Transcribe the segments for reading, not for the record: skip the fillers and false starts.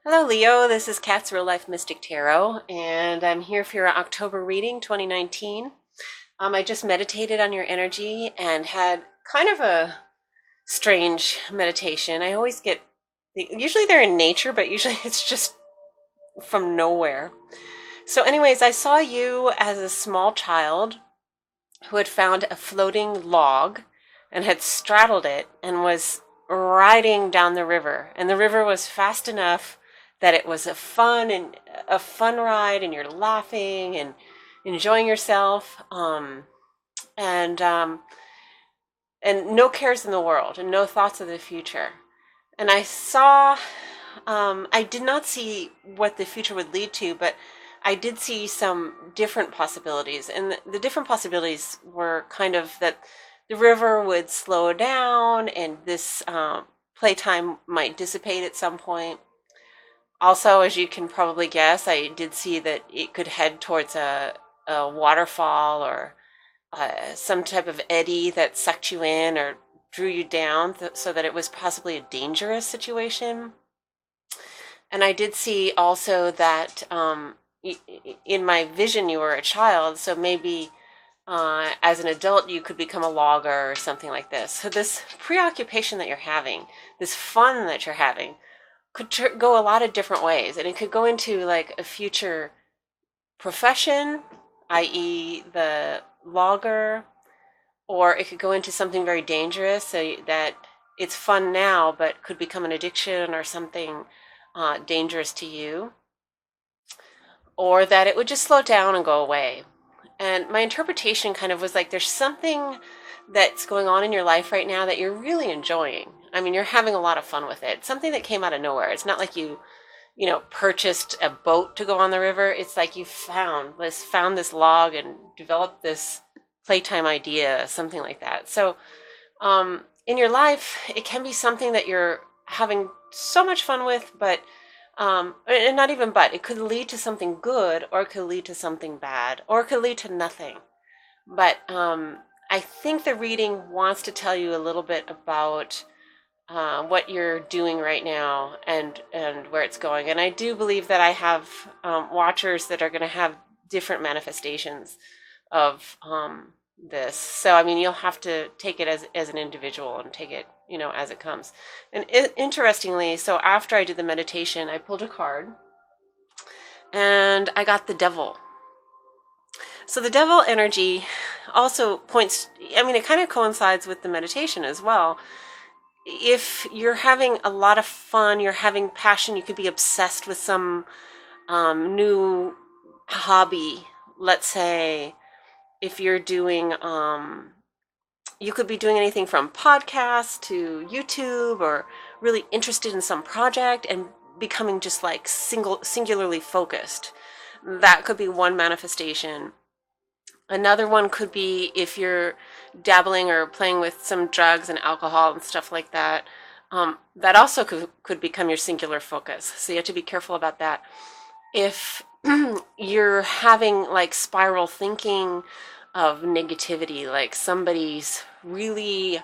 Hello, Leo. This is Kat's Real Life Mystic Tarot, and I'm here for your October reading 2019. I just meditated on your energy and had kind of a strange meditation. I always get, usually they're in nature, but usually it's just from nowhere. So, anyways, I saw you as a small child who had found a floating log and had straddled it and was riding down the river. And the river was fast enough that it was a fun ride, and you're laughing and enjoying yourself, and and no cares in the world and no thoughts of the future. And I did not see what the future would lead to, but I did see some different possibilities. And the different possibilities were kind of that the river would slow down and this playtime might dissipate at some point. Also, as you can probably guess, I did see that it could head towards a waterfall or some type of eddy that sucked you in or drew you down so that it was possibly a dangerous situation. And I did see also that in my vision you were a child, so maybe as an adult you could become a logger or something like this. So this preoccupation that you're having, this fun that you're having, could go a lot of different ways, and it could go into like a future profession, i.e. the logger, or it could go into something very dangerous so that it's fun now but could become an addiction or something dangerous to you, or that it would just slow down and go away. And my interpretation kind of was like there's something that's going on in your life right now that you're really enjoying. I mean, you're having a lot of fun with it. Something that came out of nowhere. It's not like you purchased a boat to go on the river. It's like you found this log and developed this playtime idea, something like that. So in your life, it can be something that you're having so much fun with, but and not even but, it could lead to something good, or it could lead to something bad, or it could lead to nothing. But I think the reading wants to tell you a little bit about what you're doing right now and where it's going. And I do believe that I have watchers that are going to have different manifestations of this. So I mean, you'll have to take it as an individual and take it as it comes. And interestingly, so after I did the meditation, I pulled a card and I got the devil. So the devil energy also points, I mean, it kind of coincides with the meditation as well. If you're having a lot of fun, you're having passion, you could be obsessed with some new hobby. Let's say if you're doing, you could be doing anything from podcasts to YouTube, or really interested in some project and becoming just like singularly focused. That could be one manifestation. Another one could be if you're dabbling or playing with some drugs and alcohol and stuff like that. That also could become your singular focus. So you have to be careful about that. If you're having like spiral thinking of negativity, like somebody's really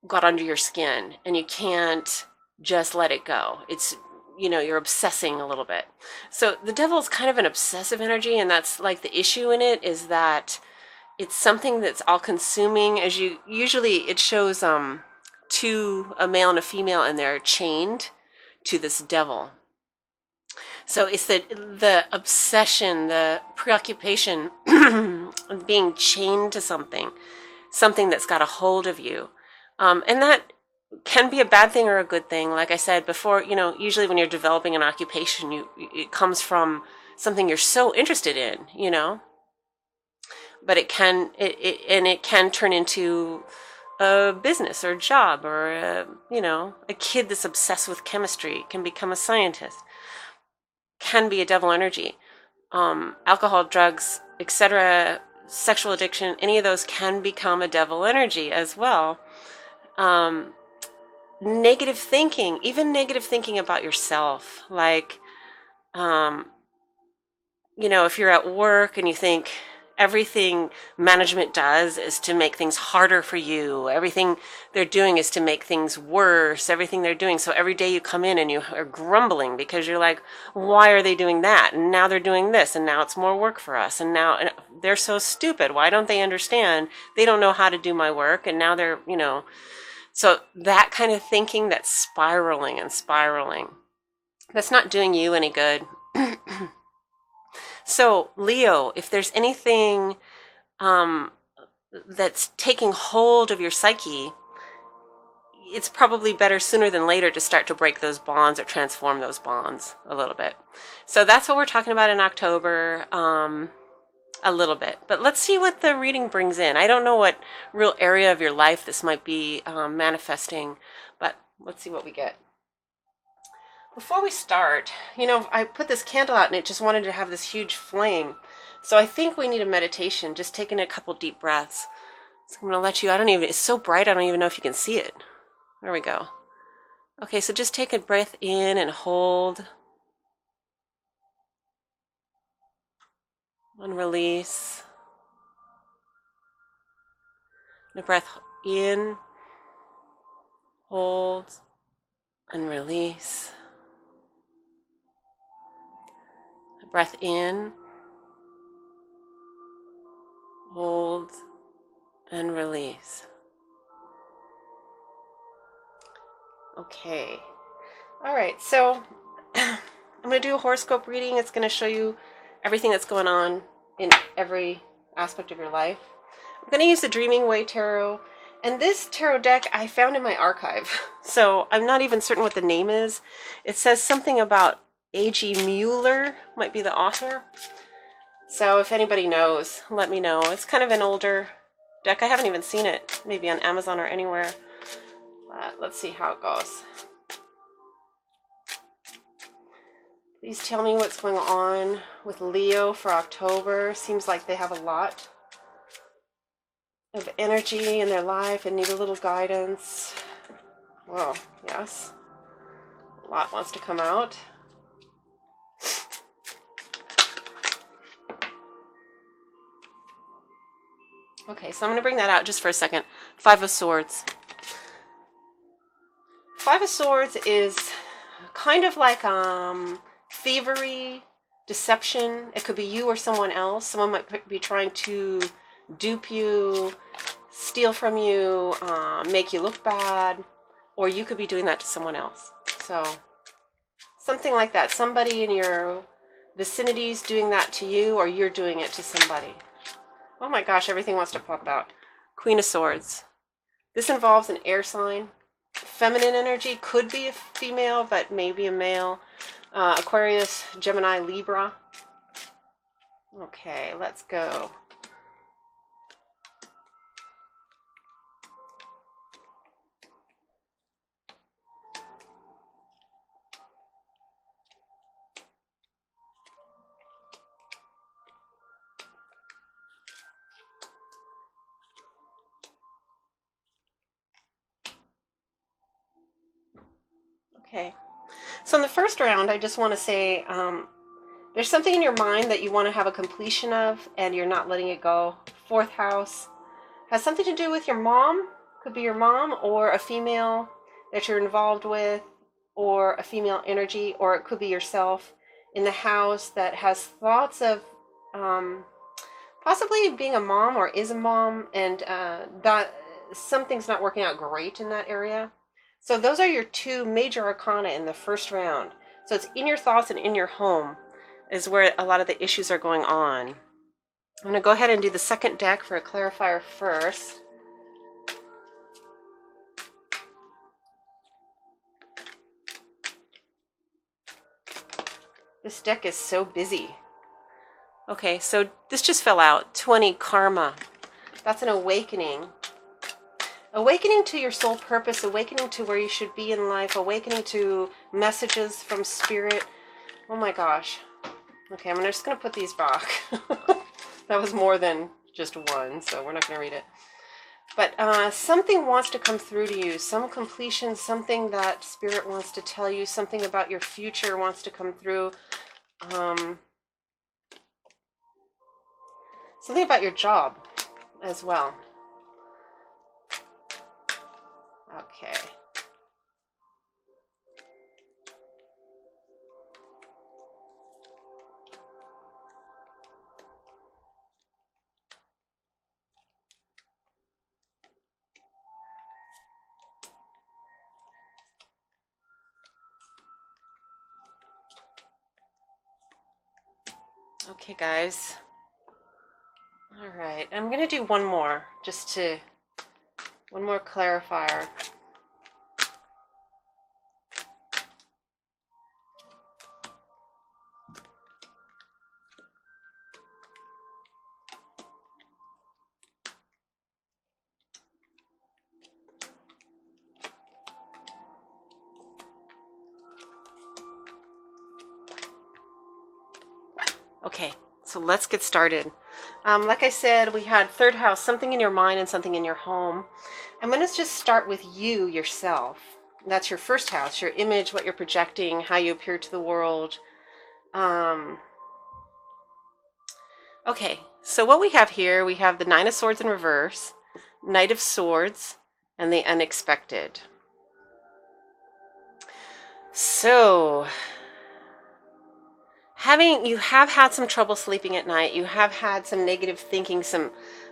got under your skin and you can't just let it go. It's you're obsessing a little bit. So the devil is kind of an obsessive energy, and that's like the issue in it, is that it's something that's all consuming. As you usually, it shows two, a male and a female, and they're chained to this devil. So it's the obsession, the preoccupation of being chained to something that's got a hold of you. And that can be a bad thing or a good thing. Like I said before, usually when you're developing an occupation, it comes from something you're so interested in, but it can turn into a business or a job, or a kid that's obsessed with chemistry can become a scientist. Can be a devil energy. Alcohol, drugs, etc., sexual addiction, any of those can become a devil energy as well. Negative thinking, even negative thinking about yourself, like if you're at work and you think everything management does is to make things harder for you. Everything they're doing is to make things worse. Everything they're doing. So every day you come in and you are grumbling because you're like, why are they doing that? And now they're doing this. And now it's more work for us. And now they're so stupid. Why don't they understand? They don't know how to do my work. And now they're, so that kind of thinking, that's spiraling and spiraling. That's not doing you any good. So, Leo, if there's anything that's taking hold of your psyche, it's probably better sooner than later to start to break those bonds or transform those bonds a little bit. So that's what we're talking about in October, a little bit. But let's see what the reading brings in. I don't know what real area of your life this might be manifesting, but let's see what we get. Before we start, I put this candle out and it just wanted to have this huge flame. So I think we need a meditation, just taking a couple deep breaths. So I'm going to let you, it's so bright, I don't even know if you can see it. There we go. Okay, so just take a breath in and hold. And release. And a breath in, hold, and release. A breath in, hold, and release. Okay. All right, so I'm going to do a horoscope reading. It's going to show you everything that's going on in every aspect of your life. I'm going to use the Dreaming Way Tarot. And this tarot deck I found in my archive. So I'm not even certain what the name is. It says something about A.G. Mueller might be the author. So if anybody knows, let me know. It's kind of an older deck. I haven't even seen it, maybe on Amazon or anywhere. Let's see how it goes. Please tell me what's going on with Leo for October. Seems like they have a lot of energy in their life and need a little guidance. Well, yes. A lot wants to come out. Okay, so I'm going to bring that out just for a second. Five of Swords. Five of Swords is kind of like thievery, deception. It could be you or someone else. Someone might be trying to dupe you, steal from you, make you look bad, or you could be doing that to someone else. So something like that. Somebody in your vicinity is doing that to you, or you're doing it to somebody. Oh my gosh, everything wants to pop out. Queen of Swords. This involves an air sign. Feminine energy, could be a female, but maybe a male. Aquarius, Gemini, Libra. Okay, let's go. Okay, so in the first round, I just want to say there's something in your mind that you want to have a completion of, and you're not letting it go. Fourth house has something to do with your mom. Could be your mom or a female that you're involved with, or a female energy, or it could be yourself in the house that has thoughts of possibly being a mom or is a mom, and that something's not working out great in that area. So those are your two major arcana in the first round. So it's in your thoughts and in your home is where a lot of the issues are going on. I'm going to go ahead and do the second deck for a clarifier first. This deck is so busy. Okay, so this just fell out. 20, Karma. That's an awakening. Awakening to your soul purpose, awakening to where you should be in life, awakening to messages from spirit. Oh my gosh. Okay, I'm just going to put these back. That was more than just one, so we're not going to read it. But something wants to come through to you, some completion, something that spirit wants to tell you, something about your future wants to come through. Something about your job as well. Okay. Okay, guys. All right. I'm going to do one more, one more clarifier. Okay, so let's get started. Like I said, we had third house, something in your mind and something in your home. I'm going to just start with you, yourself. That's your first house, your image, what you're projecting, how you appear to the world. Okay, so what we have here, we have the Nine of Swords in reverse, Knight of Swords, and the unexpected. So, you have had some trouble sleeping at night, you have had some negative thinking,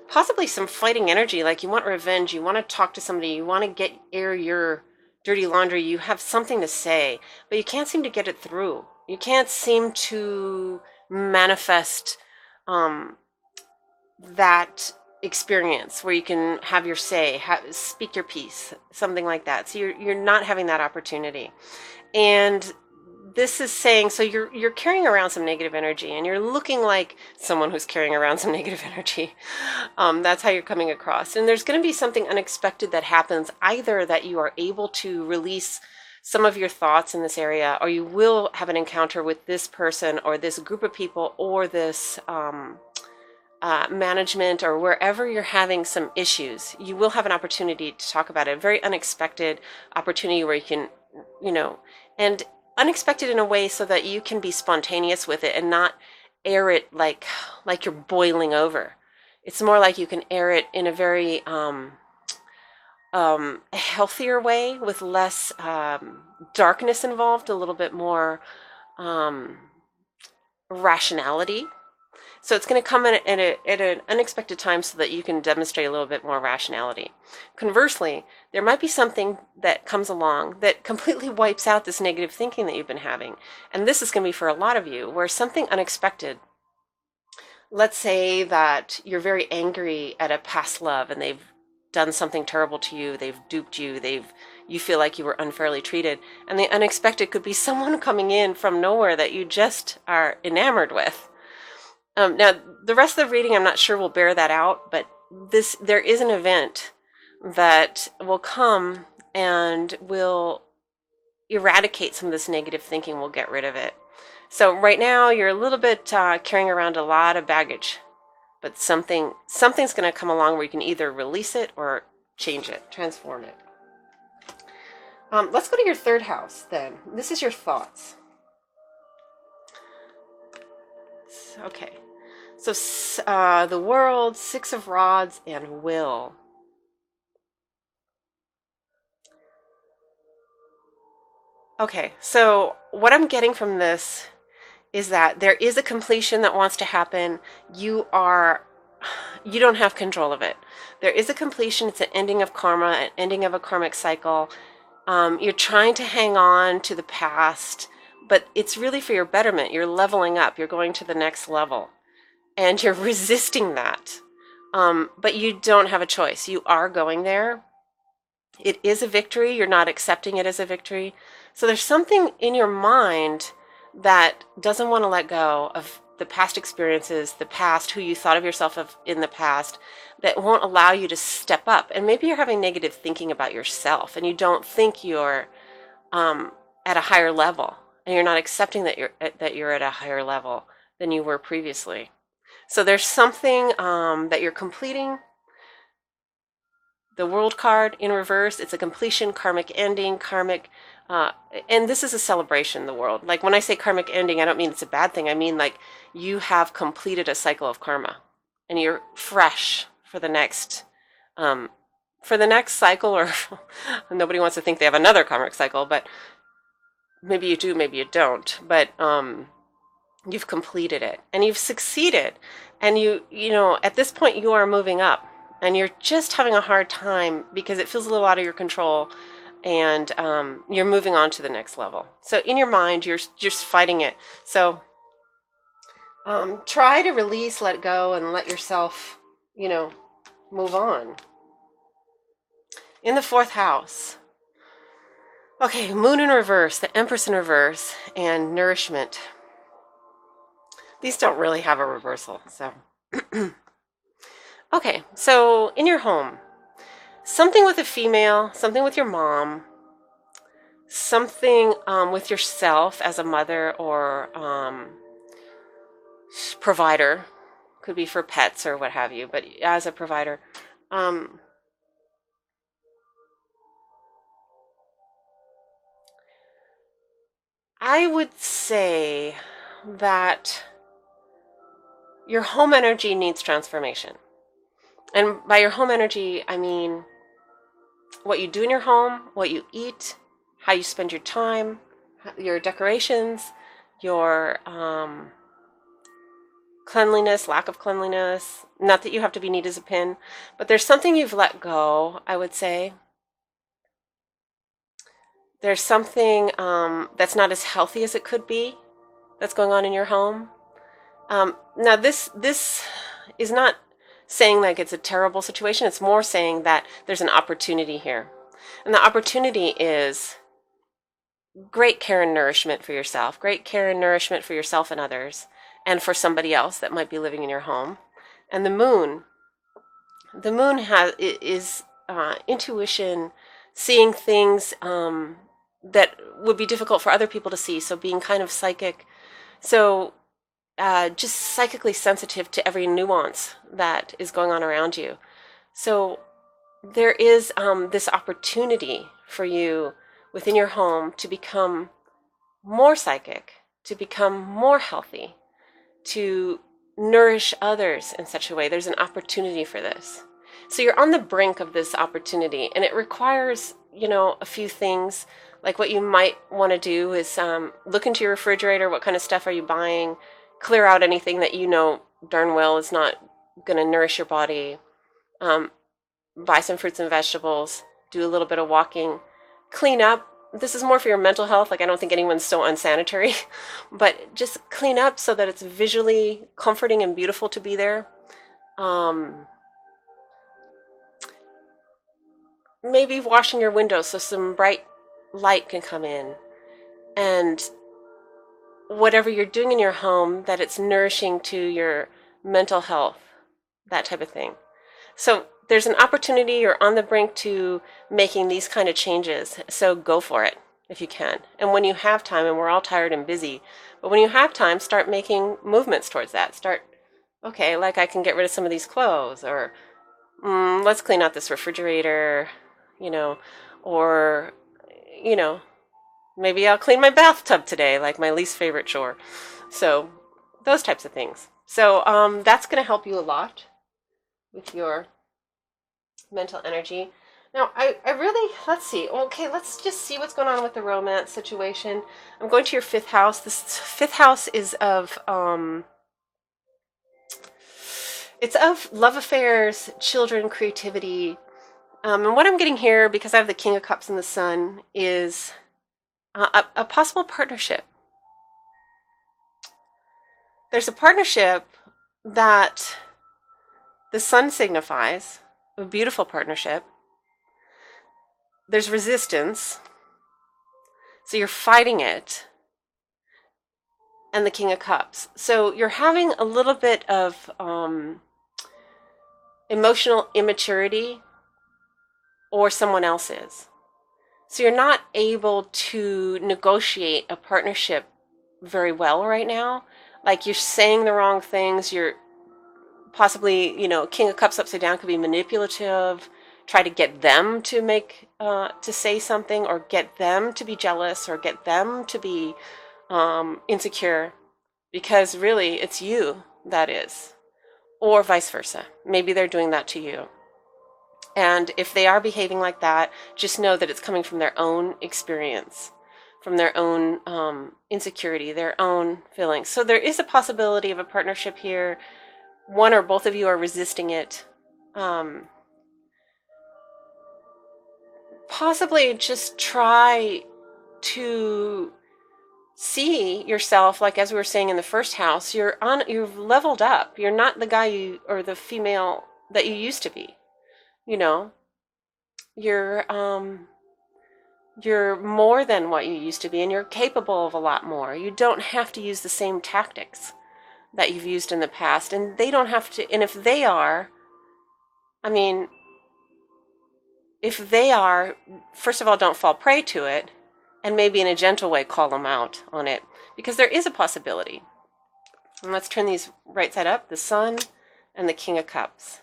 possibly some fighting energy, like you want revenge, you want to talk to somebody, you want to air your dirty laundry, you have something to say, but you can't seem to get it through. You can't seem to manifest that experience where you can have your say, speak your piece, something like that. So you're not having that opportunity. And this is saying, so you're carrying around some negative energy, and you're looking like someone who's carrying around some negative energy. That's how you're coming across. And there's going to be something unexpected that happens, either that you are able to release some of your thoughts in this area, or you will have an encounter with this person or this group of people or this management, or wherever you're having some issues. You will have an opportunity to talk about it. A very unexpected opportunity where you can, and unexpected in a way so that you can be spontaneous with it and not air it like you're boiling over. It's more like you can air it in a very healthier way, with less darkness involved, a little bit more rationality. So it's going to come at an unexpected time so that you can demonstrate a little bit more rationality. Conversely, there might be something that comes along that completely wipes out this negative thinking that you've been having. And this is going to be for a lot of you, where something unexpected, let's say that you're very angry at a past love and they've done something terrible to you, they've duped you, you feel like you were unfairly treated, and the unexpected could be someone coming in from nowhere that you just are enamored with. Now, the rest of the reading, I'm not sure will bear that out, but there is an event that will come and will eradicate some of this negative thinking. We'll get rid of it. So right now, you're a little bit carrying around a lot of baggage, but something's going to come along where you can either release it or change it, transform it. Let's go to your third house then. This is your thoughts. Okay. So the world, Six of Rods, and will. Okay, so what I'm getting from this is that there is a completion that wants to happen. You don't have control of it. There is a completion. It's an ending of karma, an ending of a karmic cycle. You're trying to hang on to the past, but it's really for your betterment. You're leveling up. You're going to the next level. And you're resisting that. But you don't have a choice. You are going there. It is a victory. You're not accepting it as a victory. So there's something in your mind that doesn't want to let go of the past experiences, the past, who you thought of yourself in the past, that won't allow you to step up. And maybe you're having negative thinking about yourself, and you don't think you're at a higher level, and you're not accepting that you're at a higher level than you were previously. So there's something that you're completing. The World card in reverse, it's a completion, karmic ending, and this is a celebration, the World. Like when I say karmic ending, I don't mean it's a bad thing. I mean like you have completed a cycle of karma. and you're fresh for the next cycle, or nobody wants to think they have another karmic cycle, but maybe you do, maybe you don't, but you've completed it and you've succeeded, and you know, at this point you are moving up, and you're just having a hard time because it feels a little out of your control, and you're moving on to the next level. So in your mind, you're just fighting it. So try to release, let go, and let yourself, move on. In the 4th house, okay, Moon in reverse, the Empress in reverse, and nourishment. These don't really have a reversal, so. Okay, so in your home, something with a female, something with your mom, something with yourself as a mother or provider, could be for pets or what have you, but as a provider, I would say that your home energy needs transformation. And by your home energy, I mean what you do in your home, what you eat, how you spend your time, your decorations, your cleanliness, lack of cleanliness. Not that you have to be neat as a pin, but there's something you've let go, I would say. There's something that's not as healthy as it could be that's going on in your home. Now, this is not saying like it's a terrible situation. It's more saying that there's an opportunity here. And the opportunity is great care and nourishment for yourself, great care and nourishment for yourself and others, and for somebody else that might be living in your home. And the moon is intuition, seeing things that would be difficult for other people to see. So being kind of psychic. So just psychically sensitive to every nuance that is going on around you. So there is this opportunity for you within your home to become more psychic, to become more healthy, to nourish others in such a way. There's an opportunity for this. So you're on the brink of this opportunity, and it requires, a few things. Like what you might want to do is look into your refrigerator. What kind of stuff are you buying? Clear out anything that you know darn well is not going to nourish your body. Buy some fruits and vegetables. Do a little bit of walking. Clean up. This is more for your mental health. Like, I don't think anyone's so unsanitary, but just clean up so that it's visually comforting and beautiful to be there. Maybe washing your windows so some bright light can come in. And whatever you're doing in your home, that it's nourishing to your mental health, that type of thing. So there's an opportunity. You're on the brink to making these kind of changes. So go for it if you can. And when you have time, and we're all tired and busy, but when you have time, start making movements towards that. Okay, like I can get rid of some of these clothes, or let's clean out this refrigerator, or, maybe I'll clean my bathtub today, like my least favorite chore. So those types of things. So that's going to help you a lot with your mental energy. Now, I really, let's see. Okay, let's just see what's going on with the romance situation. I'm going to your 5th house. This 5th house is of, it's of love affairs, children, creativity. And what I'm getting here, because I have the King of Cups and the Sun, is a possible partnership. There's a partnership that the Sun signifies, a beautiful partnership. There's resistance, so you're fighting it, and the King of Cups. So you're having a little bit of emotional immaturity, or someone else is. So you're not able to negotiate a partnership very well right now. Like, you're saying the wrong things. You're possibly, King of Cups upside down could be manipulative. Try to get them to to say something, or get them to be jealous, or get them to be insecure, because really it's you that is. or vice versa. Maybe they're doing that to you. And if they are behaving like that, just know that it's coming from their own experience, from their own insecurity, their own feelings. So there is a possibility of a partnership here. One or both of you are resisting it. Possibly just try to see yourself, like as we were saying in the first house, you've leveled up. You're not the guy or the female that you used to be. You know, you're you're more than what you used to be, and you're capable of a lot more. You don't have to use the same tactics that you've used in the past, and they don't have to. And if they are, I mean, if they are, first of all, don't fall prey to it, and maybe in a gentle way call them out on it, because there is a possibility. And let's turn these right side up, the Sun and the King of Cups.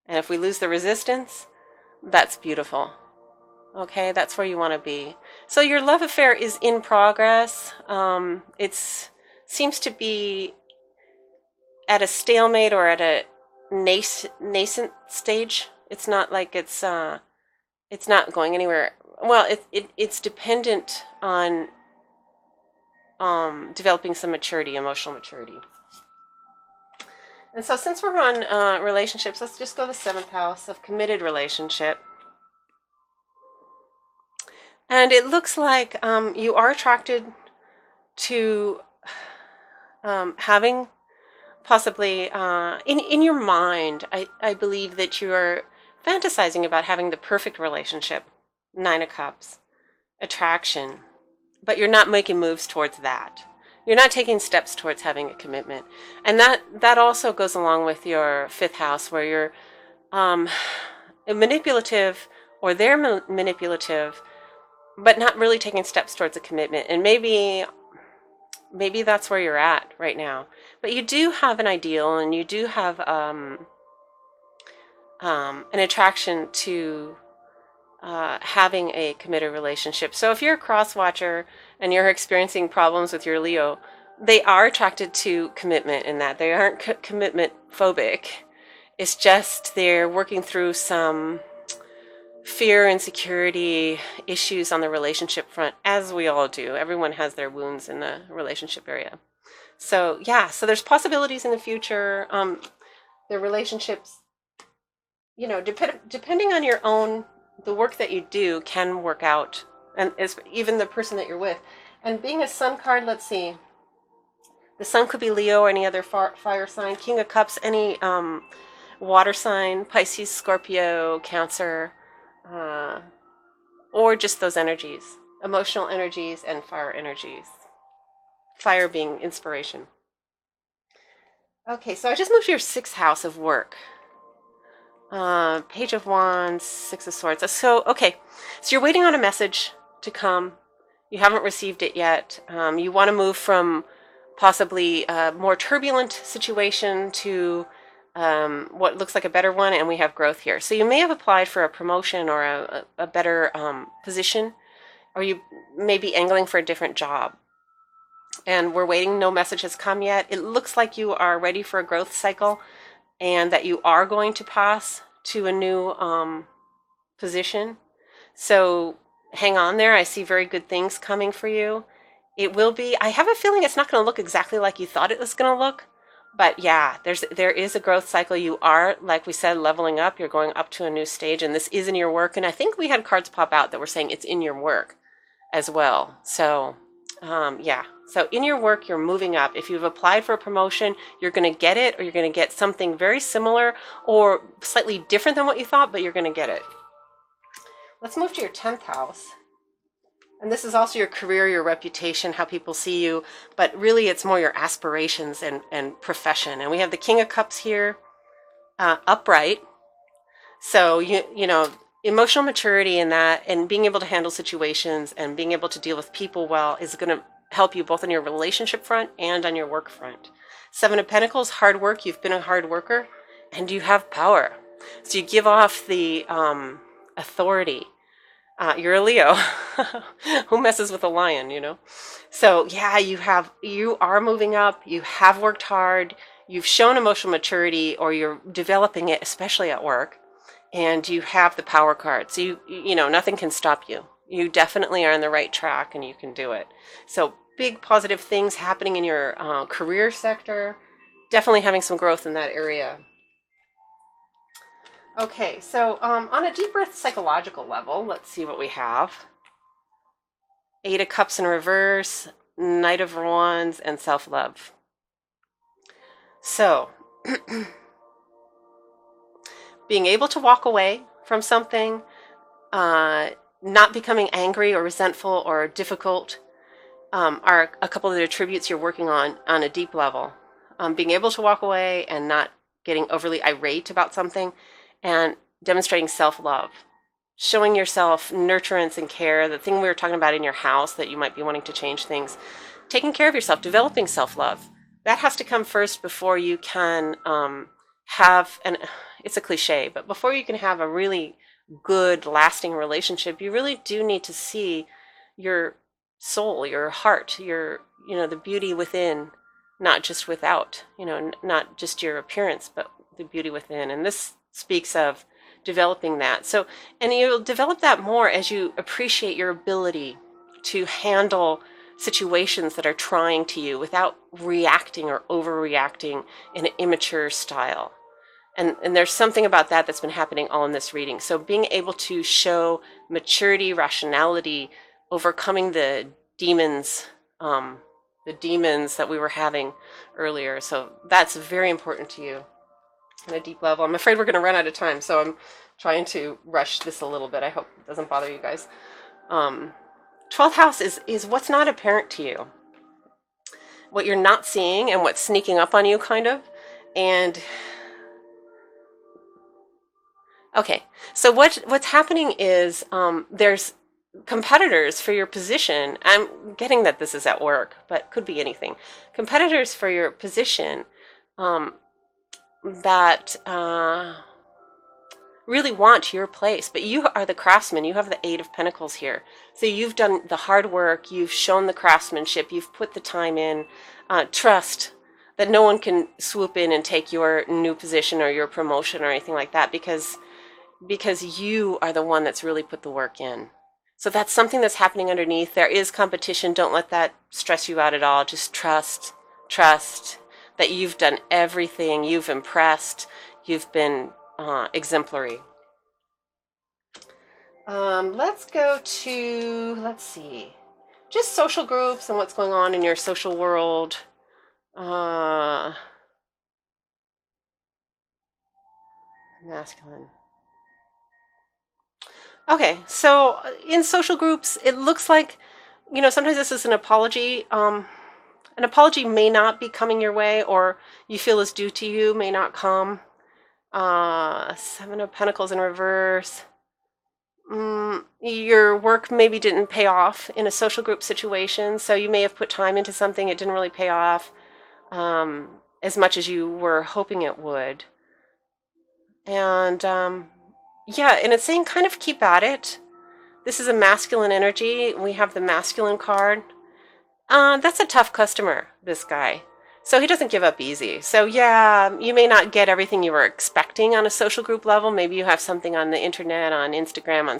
And if we lose the resistance, that's beautiful. Okay, that's where you want to be. So your love affair is in progress. It seems to be at a stalemate or at a nascent stage. It's not like it's not going anywhere. Well, it's dependent on developing some maturity, emotional maturity. And so since we're on relationships, let's just go to the 7th house of committed relationship. And it looks like you are attracted to having possibly, in your mind, I believe that you are fantasizing about having the perfect relationship, 9 of Cups, attraction, but you're not making moves towards that. You're not taking steps towards having a commitment. And that also goes along with your 5th house, where you're manipulative, or they're manipulative, but not really taking steps towards a commitment. And maybe that's where you're at right now. But you do have an ideal, and you do have an attraction to having a committed relationship. So if you're a cross watcher and you're experiencing problems with your Leo, they are attracted to commitment in that. They aren't commitment phobic. It's just they're working through some fear, insecurity issues on the relationship front, as we all do. Everyone has their wounds in the relationship area. So yeah, so there's possibilities in the future. The relationships, depending on your own, the work that you do can work out, and even the person that you're with. And being a Sun card, let's see. The Sun could be Leo or any other fire sign. King of Cups, any water sign, Pisces, Scorpio, Cancer, or just those energies, emotional energies and fire energies. Fire being inspiration. Okay, so I just moved to your 6th house of work. Page of Wands, 6 of Swords. So you're waiting on a message to come. You haven't received it yet. You want to move from possibly a more turbulent situation to what looks like a better one, and we have growth here. So you may have applied for a promotion or a better position, or you may be angling for a different job. And we're waiting, no message has come yet. It looks like you are ready for a growth cycle, and that you are going to pass to a new position. So hang on there. I see very good things coming for you. It will be, I have a feeling it's not going to look exactly like you thought it was going to look. But yeah, there is a growth cycle. You are, like we said, leveling up. You're going up to a new stage, and this is in your work. And I think we had cards pop out that were saying it's in your work as well. So yeah, so in your work, you're moving up. If you've applied for a promotion, you're going to get it, or you're going to get something very similar or slightly different than what you thought, but you're going to get it. Let's move to your 10th house. And this is also your career, your reputation, how people see you, but really it's more your aspirations and profession. And we have the King of Cups here, upright. So, emotional maturity in that, and being able to handle situations and being able to deal with people well, is going to help you both on your relationship front and on your work front. 7 of Pentacles, hard work. You've been a hard worker, and you have power. So you give off the authority. You're a Leo. Who messes with a lion, So yeah, you are moving up. You have worked hard. you've shown emotional maturity, or you're developing it, especially at work, and you have the power card. So you know, nothing can stop you. You definitely are on the right track and you can do it. So big positive things happening in your career sector, definitely having some growth in that area. Okay, so on a deeper psychological level, let's see what we have. 8 of Cups in reverse, Knight of Wands, and self-love. So, being able to walk away from something, not becoming angry or resentful or difficult, are a couple of the attributes you're working on a deep level. Being able to walk away and not getting overly irate about something, and demonstrating self-love. Showing yourself nurturance and care, the thing we were talking about in your house that you might be wanting to change things. Taking care of yourself, developing self-love. That has to come first before you can have, and it's a cliche, but before you can have a really good, lasting relationship, you really do need to see your soul, your heart, your, you know, the beauty within, not just without, you know, not just your appearance, but the beauty within. And this speaks of developing that. So, and you'll develop that more as you appreciate your ability to handle situations that are trying to you without reacting or overreacting in an immature style. And there's something about that that's been happening all in this reading. So being able to show maturity, rationality, overcoming the demons that we were having earlier. So that's very important to you on a deep level. I'm afraid we're going to run out of time, so I'm trying to rush this a little bit. I hope it doesn't bother you guys. 12th house is what's not apparent to you, what you're not seeing and what's sneaking up on you, kind of. And okay, so what's happening is there's competitors for your position. I'm getting that this is at work, but could be anything. Competitors for your position that really want your place, but you are the craftsman. You have the 8 of Pentacles here. So you've done the hard work, you've shown the craftsmanship, you've put the time in. Trust that no one can swoop in and take your new position or your promotion or anything like that, because you are the one that's really put the work in. So that's something that's happening underneath. There is competition. Don't let that stress you out at all. Just trust that you've done everything. You've impressed. You've been exemplary. Let's go to, let's see, just social groups and what's going on in your social world. Masculine. Okay, so in social groups, it looks like, you know, sometimes this is an apology. An apology may not be coming your way, or you feel is due to you may not come. 7 of Pentacles in reverse. Your work maybe didn't pay off in a social group situation, so you may have put time into something, it didn't really pay off as much as you were hoping it would. And yeah, and it's saying kind of keep at it. This is a masculine energy. We have the masculine card. That's a tough customer, this guy. So he doesn't give up easy. So yeah, you may not get everything you were expecting on a social group level. Maybe you have something on the internet, on Instagram, on